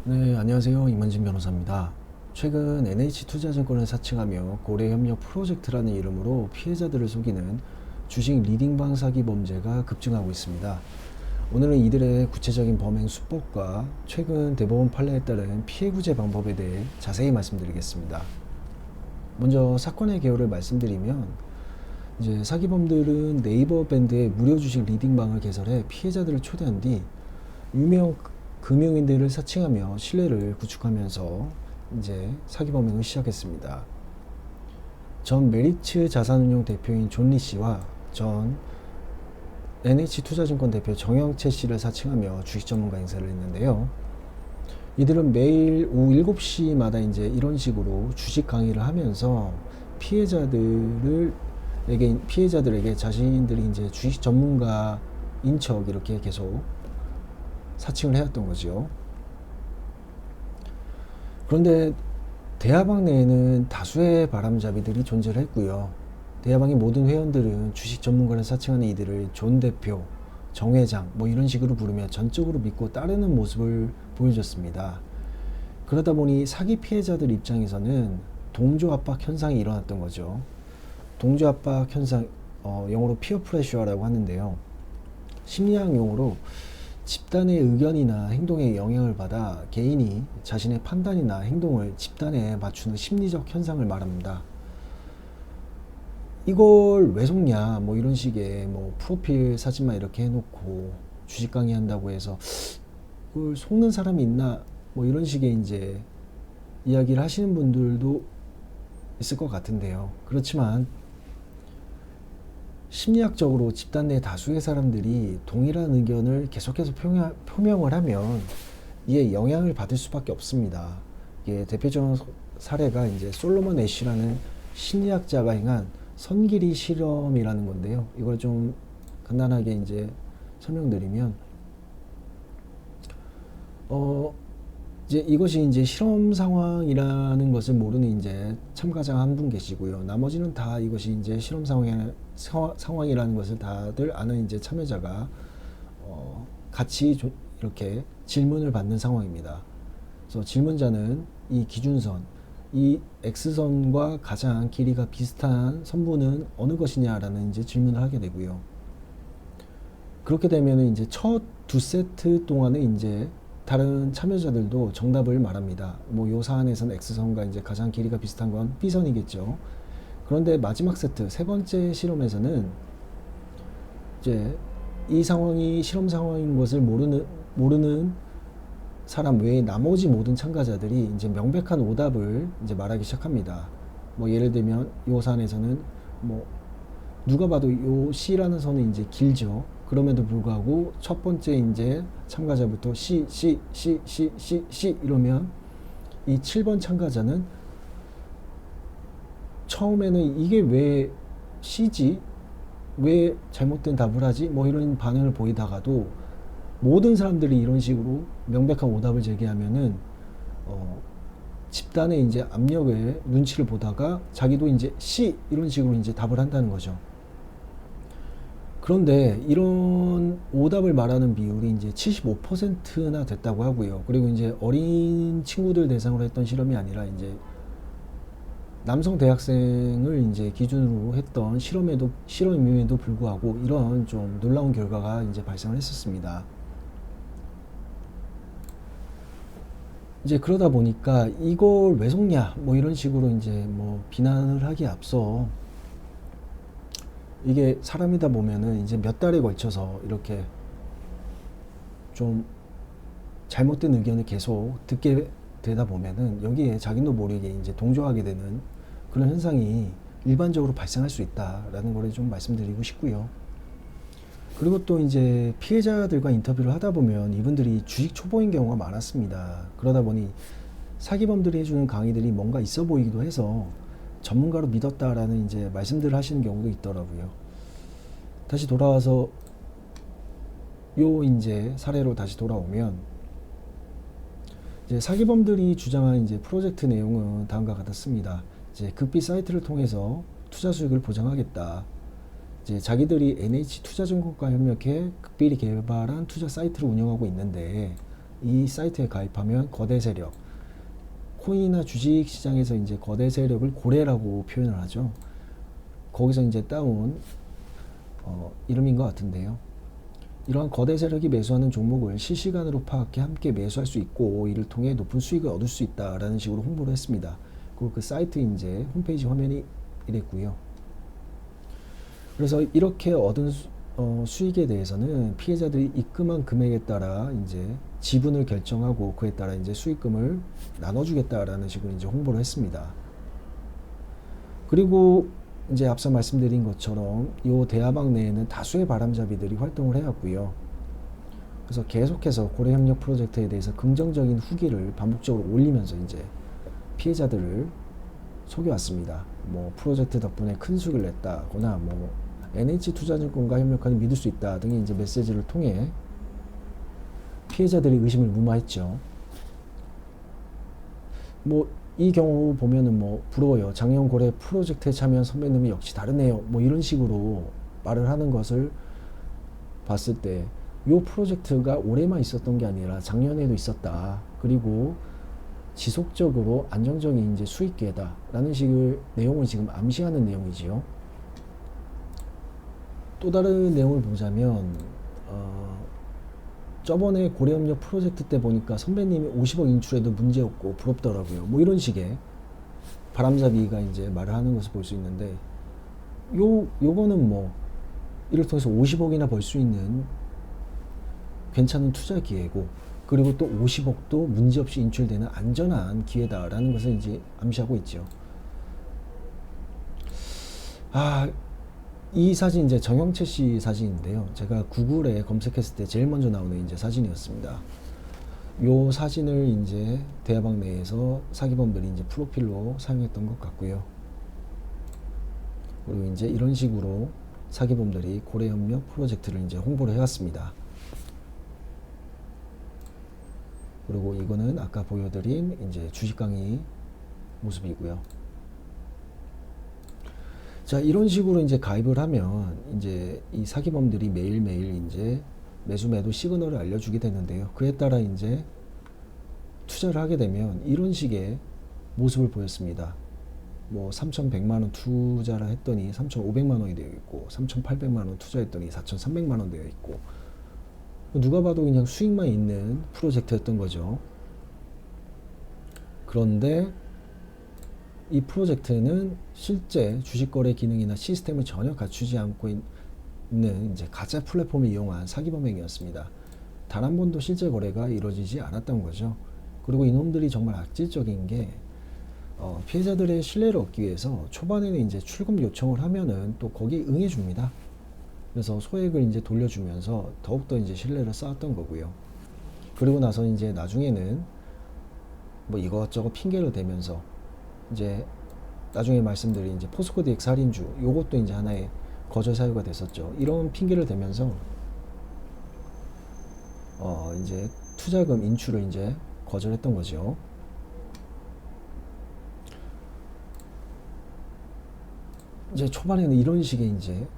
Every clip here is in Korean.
네, 안녕하세요. 임원진 변호사입니다. 최근 NH투자증권을 사칭하며 고래협력 프로젝트라는 이름으로 피해자들을 속이는 주식 리딩방 사기 범죄가 급증하고 있습니다. 오늘은 이들의 구체적인 범행 수법과 최근 대법원 판례에 따른 피해 구제 방법에 대해 자세히 말씀드리겠습니다. 먼저 사건의 개요를 말씀드리면 이제 사기범들은 네이버 밴드의 무료 주식 리딩방을 개설해 피해자들을 초대한 뒤 유명 금융인들을 사칭하며 신뢰를 구축하면서 이제 사기 범행을 시작했습니다. 전 메리츠 자산운용 대표인 존 리 씨와 전 NH투자증권 대표 정영채 씨를 사칭하며 주식 전문가 행세를 했는데요. 이들은 매일 오후 7시마다 이제 이런 식으로 주식 강의를 하면서 피해자들에게 자신들이 이제 주식 전문가인 척 이렇게 계속 사칭을 해왔던 거죠. 그런데 대화방 내에는 다수의 바람잡이들이 존재를 했고요. 대화방의 모든 회원들은 주식 전문가를 사칭하는 이들을 존 대표, 정 회장 뭐 이런 식으로 부르며 전적으로 믿고 따르는 모습을 보여줬습니다. 그러다 보니 사기 피해자들 입장에서는 동조 압박 현상이 일어났던 거죠. 동조 압박 현상, 영어로 피어 프레셔라고 하는데요. 심리학 용어로 집단의 의견이나 행동에 영향을 받아 개인이 자신의 판단이나 행동을 집단에 맞추는 심리적 현상을 말합니다. 이걸 왜 속냐 뭐 이런 식의 뭐 프로필 사진만 이렇게 해놓고 주식 강의한다고 해서 그걸 속는 사람이 있나 뭐 이런 식의 이제 이야기를 하시는 분들도 있을 것 같은데요. 그렇지만 심리학적으로 집단 내 다수의 사람들이 동일한 의견을 계속해서 표명을 하면 이에 영향을 받을 수밖에 없습니다. 이게 대표적인 사례가 이제 솔로몬 애쉬라는 심리학자가 행한 선기리 실험이라는 건데요. 이걸 좀 간단하게 이제 설명드리면, 이제 이것이 이제 실험 상황이라는 것을 모르는 이제 참가자 한 분 계시고요. 나머지는 다 이것이 이제 실험 상황이라는 것을 다들 아는 이제 참여자가 같이 이렇게 질문을 받는 상황입니다. 그래서 질문자는 이 기준선, 이 X선과 가장 길이가 비슷한 선분은 어느 것이냐라는 이제 질문을 하게 되고요. 그렇게 되면 이제 첫 두 세트 동안에 이제 다른 참여자들도 정답을 말합니다. 뭐 요 사안에서는 X선과 이제 가장 길이가 비슷한 건 B선이겠죠. 그런데 마지막 세트, 세 번째 실험에서는 이제 이 상황이 실험 상황인 것을 모르는 사람 외에 나머지 모든 참가자들이 이제 명백한 오답을 이제 말하기 시작합니다. 뭐 예를 들면 요 사안에서는 뭐 누가 봐도 요 C라는 선은 이제 길죠. 그럼에도 불구하고 첫 번째 이제 참가자부터 C 이러면 이 7번 참가자는 처음에는 이게 왜 C지? 왜 잘못된 답을 하지? 뭐 이런 반응을 보이다가도 모든 사람들이 이런 식으로 명백한 오답을 제기하면은 집단의 이제 압력에 눈치를 보다가 자기도 이제 C 이런 식으로 이제 답을 한다는 거죠. 그런데 이런 오답을 말하는 비율이 이제 75%나 됐다고 하고요. 그리고 이제 어린 친구들 대상으로 했던 실험이 아니라 이제 남성 대학생을 이제 기준으로 했던 실험임에도 불구하고 이런 좀 놀라운 결과가 이제 발생을 했었습니다. 이제 그러다 보니까 이걸 왜 속냐 뭐 이런 식으로 이제 뭐 비난을 하기에 앞서 이게 사람이다 보면은 이제 몇 달에 걸쳐서 이렇게 좀 잘못된 의견을 계속 듣게 되다 보면은 여기에 자기도 모르게 이제 동조하게 되는 그런 현상이 일반적으로 발생할 수 있다라는 걸 좀 말씀드리고 싶고요. 그리고 또 이제 피해자들과 인터뷰를 하다 보면 이분들이 주식 초보인 경우가 많았습니다. 그러다 보니 사기범들이 해주는 강의들이 뭔가 있어 보이기도 해서 전문가로 믿었다라는 이제 말씀들을 하시는 경우도 있더라고요. 다시 돌아와서 요 이제 사례로 다시 돌아오면 이제 사기범들이 주장한 이제 프로젝트 내용은 다음과 같았습니다. 이제 극비 사이트를 통해서 투자 수익을 보장하겠다. 이제 자기들이 NH투자증권과 협력해 극비리 개발한 투자 사이트를 운영하고 있는데 이 사이트에 가입하면 거대 세력, 코인이나 주식 시장에서 이제 거대 세력을 고래라고 표현을 하죠. 거기서 이제 따온 이름인 것 같은데요. 이러한 거대 세력이 매수하는 종목을 실시간으로 파악해 함께 매수할 수 있고 이를 통해 높은 수익을 얻을 수 있다라는 식으로 홍보를 했습니다. 그리고 그 사이트 이제 홈페이지 화면이 이랬고요. 그래서 이렇게 얻은 수익에 대해서는 피해자들이 입금한 금액에 따라 이제 지분을 결정하고 그에 따라 이제 수익금을 나눠주겠다라는 식으로 이제 홍보를 했습니다. 그리고 이제 앞서 말씀드린 것처럼 이 대화방 내에는 다수의 바람잡이들이 활동을 해왔고요. 그래서 계속해서 고래협력 프로젝트에 대해서 긍정적인 후기를 반복적으로 올리면서 이제 피해자들을 속여왔습니다. 뭐 프로젝트 덕분에 큰 수익을 냈다거나 뭐 NH투자증권과 협력하니 믿을 수 있다 등의 이제 메시지를 통해 피해자들이 의심을 무마했죠. 뭐 이 경우 보면은 뭐 부러워요. 작년 고래 프로젝트에 참여한 선배님이 역시 다르네요. 뭐 이런 식으로 말을 하는 것을 봤을 때 이 프로젝트가 올해만 있었던 게 아니라 작년에도 있었다. 그리고 지속적으로 안정적인 이제 수익 기회다라는 식의 내용을 지금 암시하는 내용이지요. 또 다른 내용을 보자면 저번에 고래협력 프로젝트 때 보니까 선배님이 50억 인출해도 문제없고 부럽더라고요. 뭐 이런 식의 바람잡이가 이제 말을 하는 것을 볼 수 있는데 요거는 뭐 이를 통해서 50억이나 벌 수 있는 괜찮은 투자 기회고 그리고 또 50억도 문제없이 인출되는 안전한 기회다라는 것을 이제 암시하고 있죠. 이 사진 이제 정영채 씨 사진인데요. 제가 구글에 검색했을 때 제일 먼저 나오는 이제 사진이었습니다. 요 사진을 이제 대화방 내에서 사기범들이 이제 프로필로 사용했던 것 같고요. 그리고 이제 이런 식으로 사기범들이 고래협력 프로젝트를 이제 홍보를 해왔습니다. 그리고 이거는 아까 보여드린 이제 주식 강의 모습이고요. 자, 이런 식으로 이제 가입을 하면 이제 이 사기범들이 매일매일 이제 매수 시그널을 알려주게 되는데요. 그에 따라 이제 투자를 하게 되면 이런 식의 모습을 보였습니다. 뭐 3,100만원 투자를 했더니 3,500만원이 되어 있고 3,800만원 투자했더니 4,300만원 되어 있고 누가 봐도 그냥 수익만 있는 프로젝트였던 거죠. 그런데 이 프로젝트는 실제 주식거래 기능이나 시스템을 전혀 갖추지 않고 있는 이제 가짜 플랫폼을 이용한 사기범 행위였습니다. 단 한 번도 실제 거래가 이루어지지 않았던 거죠. 그리고 이놈들이 정말 악질적인 게 피해자들의 신뢰를 얻기 위해서 초반에는 이제 출금 요청을 하면은 또 거기 응해줍니다. 그래서 소액을 이제 돌려주면서 더욱더 이제 신뢰를 쌓았던 거고요. 그리고 나서 이제 나중에는 뭐 이것저것 핑계를 대면서 이제 나중에 말씀드린 이제 포스코 DX 할인주 요것도 이제 하나의 거절 사유가 됐었죠. 이런 핑계를 대면서 이제 투자금 인출을 이제 거절했던 거죠. 이제 초반에는 이런 식의 이제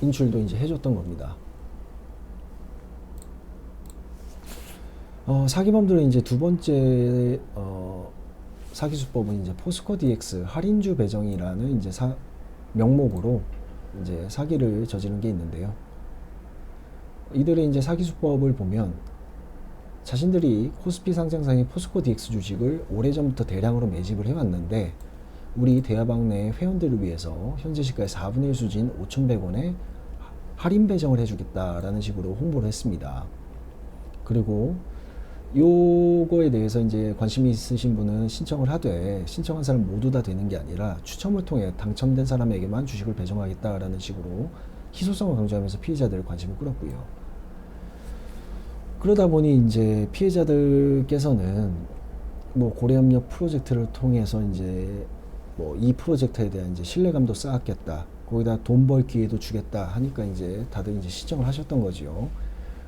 인출도 이제 해줬던 겁니다. 사기범들은 이제 두 번째 사기 수법은 이제 포스코 DX 할인주 배정이라는 이제 명목으로 이제 사기를 저지른 게 있는데요. 이들의 이제 사기 수법을 보면 자신들이 코스피 상장상의 포스코 DX 주식을 오래전부터 대량으로 매집을 해왔는데 우리 대화방 내 회원들을 위해서 현재 시가의 4분의 1 수진 5,100원에 할인 배정을 해주겠다라는 식으로 홍보를 했습니다. 그리고 요거에 대해서 이제 관심이 있으신 분은 신청을 하되 신청한 사람 모두 다 되는 게 아니라 추첨을 통해 당첨된 사람에게만 주식을 배정하겠다라는 식으로 희소성을 강조하면서 피해자들의 관심을 끌었고요. 그러다 보니 이제 피해자들께서는 뭐 고래협력 프로젝트를 통해서 이제 뭐 이 프로젝트에 대한 이제 신뢰감도 쌓았겠다. 거기다 돈 벌 기회도 주겠다 하니까 이제 다들 이제 신청을 하셨던 거죠.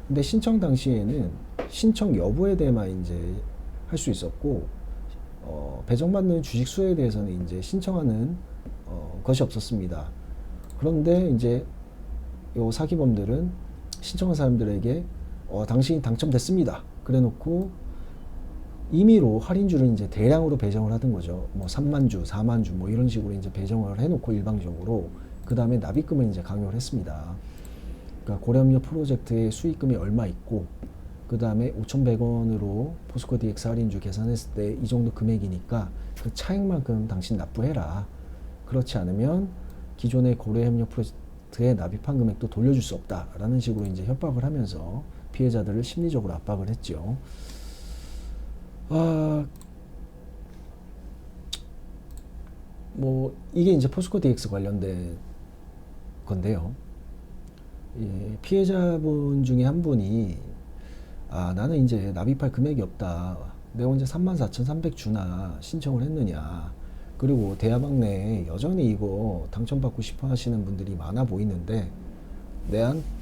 근데 신청 당시에는 신청 여부에 대해만 이제 할 수 있었고 배정받는 주식 수에 대해서는 이제 신청하는 것이 없었습니다. 그런데 이제 요 사기범들은 신청한 사람들에게 당신이 당첨됐습니다. 그래 놓고 임의로 할인주를 이제 대량으로 배정을 하던 거죠. 뭐 3만 주, 4만 주 뭐 이런 식으로 이제 배정을 해놓고 일방적으로 그 다음에 납입금을 이제 강요를 했습니다. 그러니까 고려압력 프로젝트의 수익금이 얼마 있고 그 다음에 5,100원으로 포스코 DX 할인주 계산했을 때 이 정도 금액이니까 그 차액만큼 당신 납부해라. 그렇지 않으면 기존의 고려협력 프로젝트에 납입한 금액도 돌려줄 수 없다라는 식으로 이제 협박을 하면서 피해자들을 심리적으로 압박을 했죠. 뭐 이게 이제 포스코 DX 관련된 건데요. 예, 피해자분 중에 한 분이 나는 이제 납입할 금액이 없다. 내가 언제 34,300 주나 신청을 했느냐. 그리고 대화방 내에 여전히 이거 당첨받고 싶어 하시는 분들이 많아 보이는데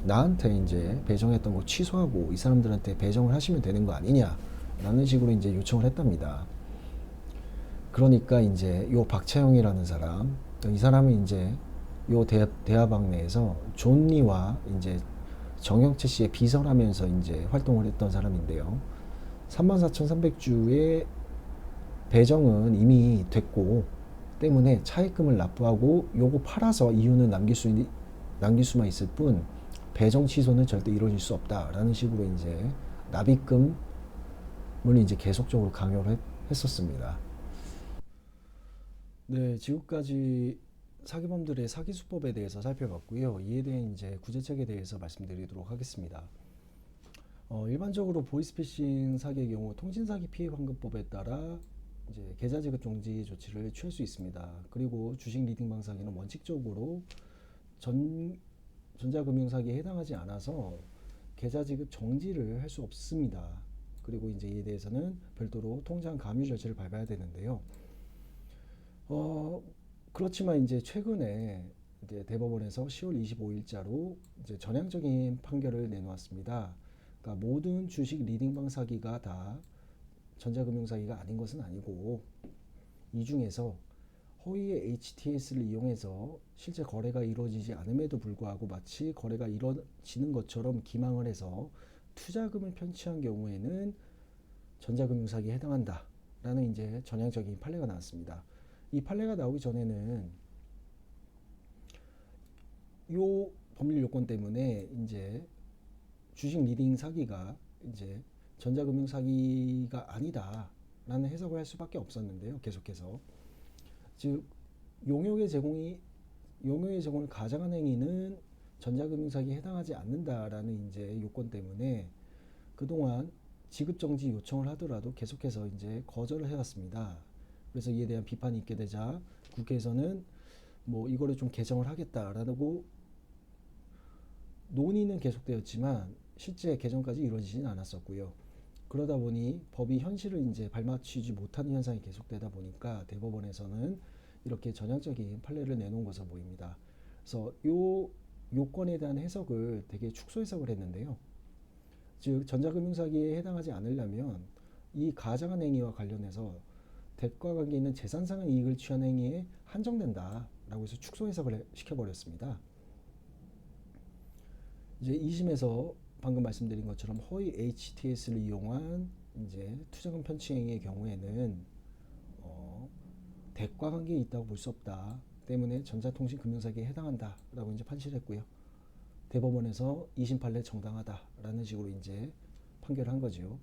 나한테 이제 배정했던 거 취소하고 이 사람들한테 배정을 하시면 되는 거 아니냐 라는 식으로 이제 요청을 했답니다. 그러니까 이제 요 박채영이라는 사람, 이 사람은 이제 요 대화방 내에서 존리와 이제 정영채 씨의 비서라면서 이제 활동을 했던 사람인데요. 34,300주의 배정은 이미 됐고 때문에 차입금을 납부하고 요거 팔아서 이유는 남길 수만 있을 뿐 배정 취소는 절대 이루어질 수 없다라는 식으로 이제 납입금을 이제 계속적으로 강요를 했었습니다. 네, 지금까지 사기범들의 사기 수법에 대해서 살펴봤고요. 이에 대해 이제 구제책에 대해서 말씀드리도록 하겠습니다. 일반적으로 보이스피싱 사기의 경우 통신사기 피해환급법에 따라 이제 계좌 지급 정지 조치를 취할 수 있습니다. 그리고 주식 리딩방 사기는 원칙적으로 전자금융 사기에 해당하지 않아서 계좌 지급 정지를 할 수 없습니다. 그리고 이제 이에 대해서는 별도로 통장 감유 절차를 밟아야 되는데요. 그렇지만 이제 최근에 이제 대법원에서 10월 25일자로 이제 전향적인 판결을 내놓았습니다. 그러니까 모든 주식 리딩방 사기가 다 전자금융 사기가 아닌 것은 아니고 이 중에서 허위의 HTS를 이용해서 실제 거래가 이루어지지 않음에도 불구하고 마치 거래가 이루어지는 것처럼 기망을 해서 투자금을 편취한 경우에는 전자금융 사기에 해당한다라는 이제 전향적인 판례가 나왔습니다. 이 판례가 나오기 전에는 요 법률 요건 때문에 이제 주식 리딩 사기가 이제 전자금융 사기가 아니다라는 해석을 할 수밖에 없었는데요. 계속해서 즉 용역의 제공을 가장한 행위는 전자금융 사기에 해당하지 않는다라는 이제 요건 때문에 그동안 지급 정지 요청을 하더라도 계속해서 이제 거절을 해왔습니다. 그래서 이에 대한 비판이 있게 되자 국회에서는 뭐 이거를 좀 개정을 하겠다라고 논의는 계속되었지만 실제 개정까지 이루어지지는 않았었고요. 그러다 보니 법이 현실을 이제 발맞추지 못하는 현상이 계속되다 보니까 대법원에서는 이렇게 전향적인 판례를 내놓은 것으로 보입니다. 그래서 요 요건에 대한 해석을 되게 축소 해석을 했는데요. 즉 전자금융 사기에 해당하지 않으려면 이 가장한 행위와 관련해서 대가 관계 있는 재산상의 이익을 취한 행위에 한정된다라고 해서 축소 해석을 시켜버렸습니다. 이제 2심에서 방금 말씀드린 것처럼 허위 HTS를 이용한 이제 투자금 편취 행위의 경우에는 대가 관계에 있다고 볼 수 없다 때문에 전자통신 금융사기에 해당한다라고 이제 판시했고요. 대법원에서 2심 판례 정당하다라는 식으로 이제 판결한 거죠.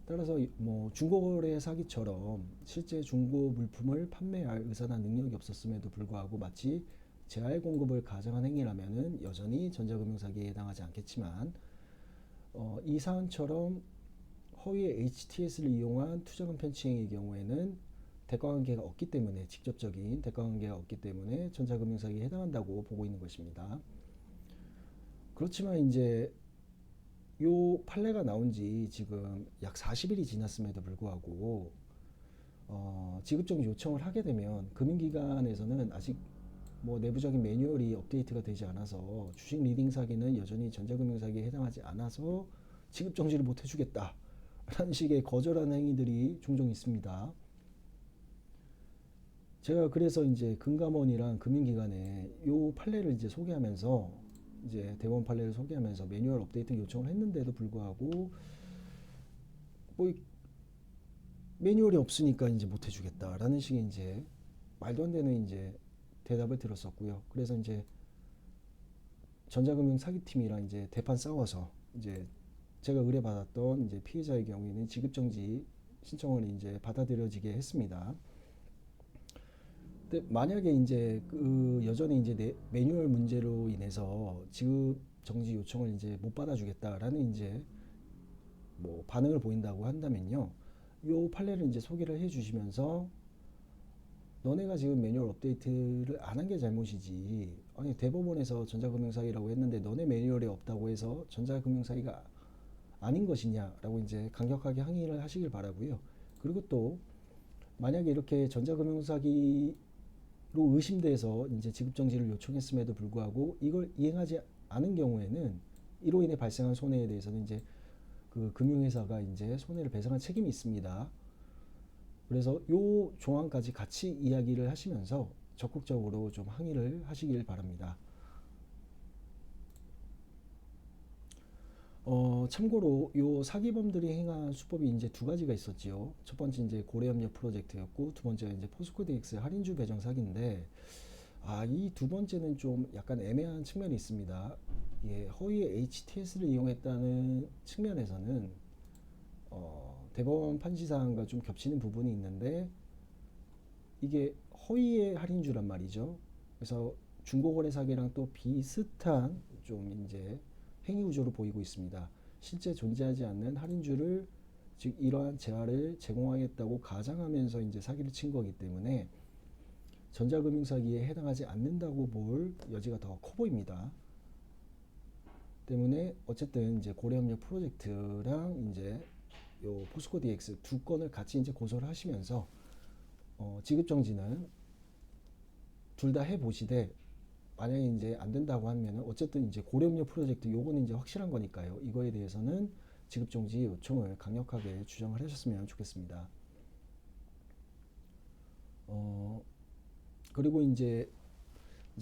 따라서 뭐 중고거래 사기처럼 실제 중고 물품을 판매할 의사나 능력이 없었음에도 불구하고 마치 재활 공급을 가정한 행위라면은 여전히 전자금융 사기에 해당하지 않겠지만 이 사안처럼 허위의 HTS를 이용한 투자금 편취 행위의 경우에는 대가관계가 없기 때문에 직접적인 대가관계가 없기 때문에 전자금융 사기에 해당한다고 보고 있는 것입니다. 그렇지만 이제 요 판례가 나온 지 지금 약 40일이 지났음에도 불구하고 지급정지 요청을 하게 되면 금융기관에서는 아직 뭐 내부적인 매뉴얼이 업데이트가 되지 않아서 주식 리딩 사기는 여전히 전자금융 사기에 해당하지 않아서 지급정지를 못 해주겠다 라는 식의 거절하는 행위들이 종종 있습니다. 제가 그래서 이제 금감원이랑 금융기관에 요 판례를 이제 소개하면서 이제 대법원 판례를 소개하면서 매뉴얼 업데이트 요청을 했는데도 불구하고 뭐 매뉴얼이 없으니까 이제 못 해주겠다라는 식의 이제 말도 안 되는 이제 대답을 들었었고요. 그래서 이제 전자금융 사기팀이랑 이제 대판 싸워서 이제 제가 의뢰받았던 이제 피해자의 경우에는 지급정지 신청을 이제 받아들여지게 했습니다. 근데 만약에 이제 그 여전히 이제 매뉴얼 문제로 인해서 지급정지 요청을 이제 못 받아주겠다라는 이제 뭐 반응을 보인다고 한다면요, 요 판례를 이제 소개를 해주시면서 너네가 지금 매뉴얼 업데이트를 안 한 게 잘못이지. 아니 대법원에서 전자금융사기라고 했는데 너네 매뉴얼이 없다고 해서 전자금융사기가 아닌 것이냐라고 이제 강력하게 항의를 하시길 바라고요. 그리고 또 만약에 이렇게 전자금융사기로 의심돼서 이제 지급정지를 요청했음에도 불구하고 이걸 이행하지 않은 경우에는 이로 인해 발생한 손해에 대해서는 이제 그 금융회사가 이제 손해를 배상할 책임이 있습니다. 그래서 요 조항까지 같이 이야기를 하시면서 적극적으로 좀 항의를 하시길 바랍니다. 참고로 요 사기범들이 행한 수법이 이제 두 가지가 있었지요. 첫 번째 이제 고래협력 프로젝트였고, 두 번째가 이제 포스코 DX 할인주 배정 사기인데, 이 두 번째는 좀 약간 애매한 측면이 있습니다. 예, 허위의 HTS를 이용했다는 측면에서는 대법원 판시 사항과 좀 겹치는 부분이 있는데, 이게 허위의 할인주란 말이죠. 그래서 중고거래 사기랑 또 비슷한 좀 이제 행위 구조로 보이고 있습니다. 실제 존재하지 않는 할인주를, 즉 이러한 재화를 제공하겠다고 가장하면서 이제 사기를 친 거기 때문에 전자금융 사기에 해당하지 않는다고 볼 여지가 더 커 보입니다. 때문에 어쨌든 이제 고래협력 프로젝트랑 이제 요 포스코 DX 두 건을 같이 이제 고소를 하시면서 지급정지는 둘 다 해보시되, 만약에 이제 안 된다고 하면은 어쨌든 이제 고려협력 프로젝트 요거는 이제 확실한 거니까요. 이거에 대해서는 지급정지 요청을 강력하게 주장을 하셨으면 좋겠습니다. 그리고 이제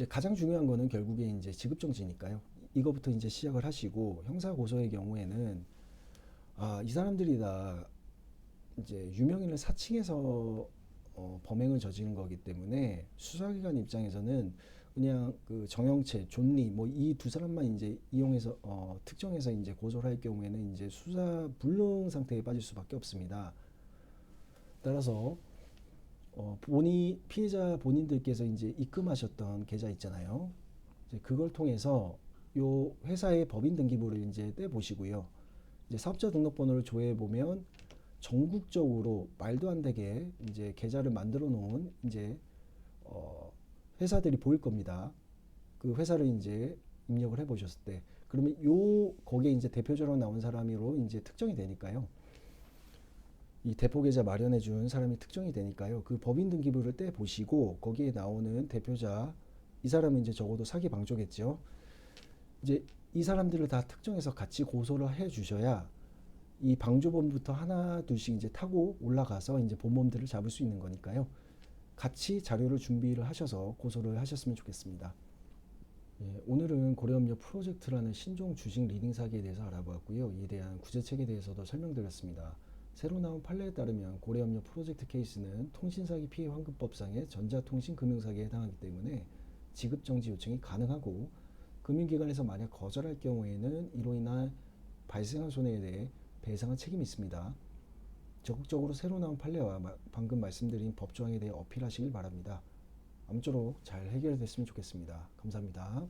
가장 중요한 거는 결국에 이제 지급정지니까요. 이거부터 이제 시작을 하시고, 형사 고소의 경우에는 이 사람들이 다 이제 유명인을 사칭해서 범행을 저지른 거기 때문에 수사기관 입장에서는 그냥 그 정영채, 존리 뭐 이 두 사람만 이제 이용해서 특정해서 이제 고소를 할 경우에는 이제 수사 불능 상태에 빠질 수밖에 없습니다. 따라서 피해자 본인들께서 이제 입금하셨던 계좌 있잖아요. 이제 그걸 통해서 요 회사의 법인 등기부를 이제 떼 보시고요. 이제 사업자 등록번호를 조회해 보면 전국적으로 말도 안 되게 이제 계좌를 만들어 놓은 이제 회사들이 보일 겁니다. 그 회사를 이제 입력을 해 보셨을 때, 그러면 거기에 이제 대표자로 나온 사람으로 이제 특정이 되니까요. 이 대포 계좌 마련해 준 사람이 특정이 되니까요. 그 법인 등기부를 떼 보시고 거기에 나오는 대표자, 이 사람은 이제 적어도 사기 방조겠죠. 이제 이 사람들을 다 특정해서 같이 고소를 해 주셔야 이 방조범부터 하나 둘씩 이제 타고 올라가서 이제 본범들을 잡을 수 있는 거니까요. 같이 자료를 준비를 하셔서 고소를 하셨으면 좋겠습니다. 예, 오늘은 고래협력 프로젝트라는 신종 주식 리딩 사기에 대해서 알아보았고요. 이에 대한 구제책에 대해서도 설명드렸습니다. 새로 나온 판례에 따르면 고래협력 프로젝트 케이스는 통신사기 피해 환급법상의 전자통신금융사기에 해당하기 때문에 지급정지 요청이 가능하고, 금융기관에서 만약 거절할 경우에는 이로 인한 발생한 손해에 대해 배상할 책임이 있습니다. 적극적으로 새로 나온 판례와 방금 말씀드린 법조항에 대해 어필하시길 바랍니다. 아무쪼록 잘 해결됐으면 좋겠습니다. 감사합니다.